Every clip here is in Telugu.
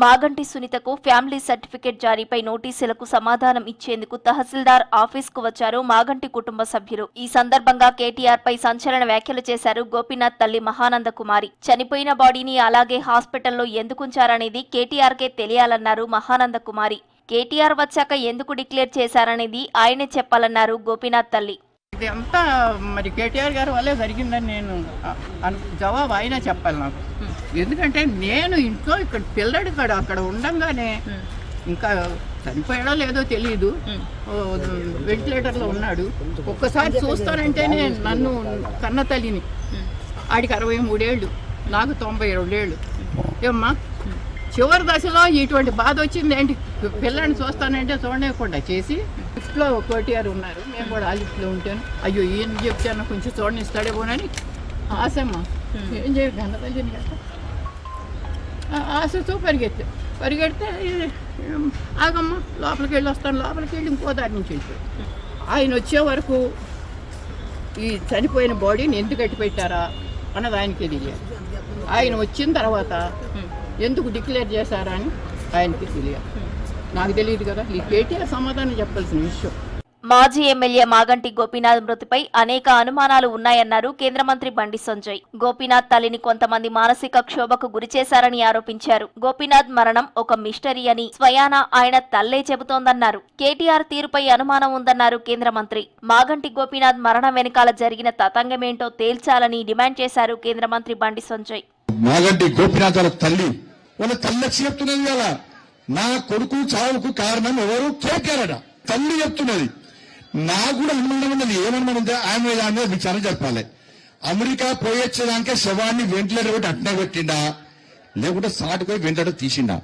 మాగంటి సునీతకు ఫ్యామిలీ సర్టిఫికెట్ జారీపై నోటీసులకు సమాధానం ఇచ్చేందుకు తహసీల్దార్ ఆఫీస్కు వచ్చారు మాగంటి కుటుంబ సభ్యులు. ఈ సందర్భంగా కేటీఆర్ పై సంచలన వ్యాఖ్యలు చేశారు గోపీనాథ్ తల్లి మహానంద కుమారి. చనిపోయిన బాడీని అలాగే హాస్పిటల్లో ఎందుకుంచారనేది కేటీఆర్కే తెలియాలన్నారు మహానంద కుమారి. కేటీఆర్ వచ్చాక ఎందుకు డిక్లేర్ చేశారనేది ఆయనే చెప్పాలన్నారు గోపీనాథ్ తల్లి. ఇదంతా మరి కేటీఆర్ గారి వల్లే జరిగిందని నేను జవాబు ఆయన చెప్పాలి నాకు. ఎందుకంటే నేను ఇంట్లో ఇక్కడ పిల్లడి అక్కడ ఉండంగానే ఇంకా చనిపోయాడో లేదో తెలియదు, వెంటిలేటర్లో ఉన్నాడు. ఒక్కసారి చూస్తానంటేనే నన్ను కన్న తల్లిని, ఆడికి 63 ఏళ్ళు, నాకు 92 ఏళ్ళు. ఏమ్మా చివరి దశలో ఇటువంటి బాధ వచ్చింది ఏంటి, పిల్లని చూస్తానంటే చూడలేకుండా చేసి లిఫ్ట్లో కేటీఆర్ ఉన్నారు, మేము కూడా ఆ లిఫ్ట్లో ఉంటాను. అయ్యో ఏం చెప్తాను కొంచెం చూడనిస్తాడేమోనని ఆశమ్మా, ఏం చేయదు కన్న తల్లిని కదా, ఆశతో పరిగెడితే ఆగమ్మ లోపలికి వెళ్ళి వస్తాను, లోపలికి వెళ్ళి ఇంకో దారి నుంచి వెళ్ళిపోయి ఆయన వచ్చే వరకు ఈ చనిపోయిన బాడీని ఎందుకు కట్టి పెట్టారా అన్నది ఆయనకే తెలియాలి. ఆయన వచ్చిన తర్వాత ఎందుకు డిక్లేర్ చేశారా అని ఆయనకి తెలియాలి. నాకు తెలియదు కదా, ఈ కేటీఆర్ సమాధానం చెప్పాల్సిన విషయం. మాజీ ఎమ్మెల్యే మాగంటి గోపీనాథ్ మృతిపై అనేక అనుమానాలు ఉన్నాయన్నారు కేంద్ర మంత్రి బండి సంజయ్. గోపీనాథ్ తల్లిని కొంతమంది మానసిక క్షోభకు గురిచేశారని ఆరోపించారు. గోపీనాథ్ మరణం ఒక మిస్టరీ అని స్వయాన ఆయన తల్లే చెబుతోందన్నారు. కేటీఆర్ తీరుపై అనుమానం ఉందన్నారు కేంద్ర మంత్రి. మాగంటి గోపీనాథ్ మరణం వెనకాల జరిగిన తతంగమేంటో తేల్చాలని డిమాండ్ చేశారు కేంద్ర మంత్రి బండి సంజయ్. మాగంటి గోపీనాథ్ వాళ్ళ తల్లి చెప్తున్నది కదా, నా కొడుకు చావుకు కారణం ఎవరు, కేటీఆర్. తల్లి చెప్తున్నది. నాకు కూడా అనుమానం ఉన్నది. ఏమనుమానం ఉంటే ఆయన మీద విచారణ జరపాలి. అమెరికా పోయొచ్చేదానికే శవాన్ని వెంటిలేటర్ పెట్టి అట్నే పెట్టిండా, లేకుంటే సాటుపోయి వెంటిలేటర్ తీసిండా,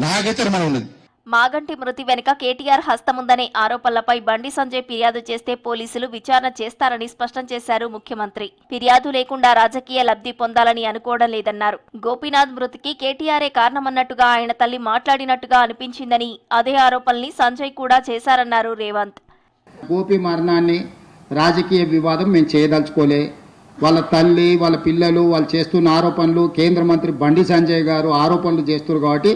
నాకైతే అనుమానం ఉన్నది. మాగంటి మృతి వెనుక కేటీఆర్ హస్తముందనే ఆరోపణలపై బండి సంజయ్ ఫిర్యాదు చేస్తే పోలీసులు విచారణ చేస్తారని స్పష్టం చేశారు ముఖ్యమంత్రి. ఫిర్యాదు లేకుండా రాజకీయ లబ్ధి పొందాలని అనుకోవడం లేదన్నారు. గోపీనాథ్ మృతికి కేటీఆరే కారణమన్నట్టుగా ఆయన తల్లి మాట్లాడినట్టుగా అనిపించిందని, అదే ఆరోపణల్ని సంజయ్ కూడా చేశారన్నారు రేవంత్. గోపి మరణాన్ని రాజకీయ వివాదం మేము చేయదలుచుకోలే. వాళ్ళ తల్లి, వాళ్ళ పిల్లలు వాళ్ళు చేస్తున్న ఆరోపణలు, కేంద్ర మంత్రి బండి సంజయ్ గారు ఆరోపణలు చేస్తున్నారు కాబట్టి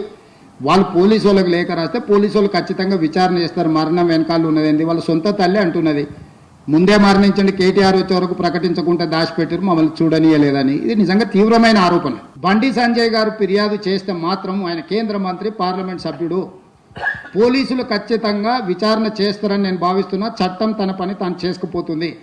వాళ్ళు పోలీసు వాళ్ళకి లేఖ రాస్తే పోలీసు వాళ్ళు ఖచ్చితంగా విచారణ చేస్తారు. మరణం వెనకాల ఉన్నది వాళ్ళ సొంత తల్లి అంటున్నది. ముందే మరణించండి, కేటీఆర్ వచ్చే వరకు ప్రకటించకుండా దాచిపెట్టారు, మమ్మల్ని చూడనీయలేదని. ఇది నిజంగా తీవ్రమైన ఆరోపణ. బండి సంజయ్ గారు ఫిర్యాదు చేస్తే మాత్రం ఆయన కేంద్ర మంత్రి, పార్లమెంట్ సభ్యుడు, పోలీసులు ఖచ్చితంగా విచారణ చేస్తారని నేను భావిస్తున్నా. చట్టం తన పని తాను చేసుకుపోతుంది.